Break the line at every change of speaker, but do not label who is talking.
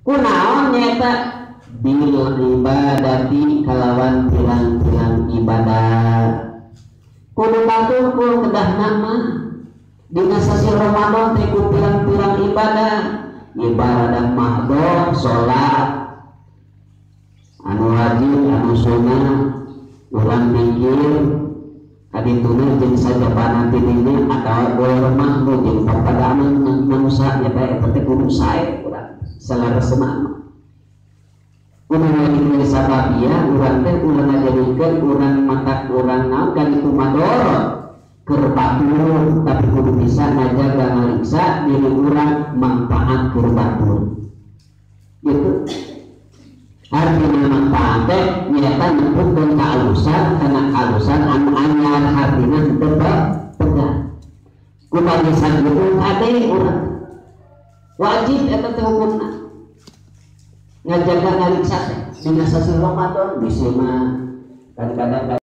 kunaon nyata bil ibadati kalawan tilang-tilang ibadah kudu batur kedah nama dina sasi Ramadan teh ku tilang-tilang ibadah mahdoh salat anu wajib anu sunnah ulang mikir kadituna jeung sajabana ti dinya atawa boleh mahdoh jeung perpadaan manusia nya teh eta teh kudu sae urang salaresna kudu wajib sababia urang teh ulah ngajadikeun urang mata urang naon kan itu madorot keur batur tapi kudu bisa ngajaga ngariksa diri urang manfaat keur batur gitu. Artinya manfaat teh nyata nepungkeun kaalusan kana kaalusan anu anyar artina teu tegak kumaha sakitu kade urang wajib eta teh hukumna ngajaga ngariksa teh dina sasi Ramadan bisa mah kadang-kadang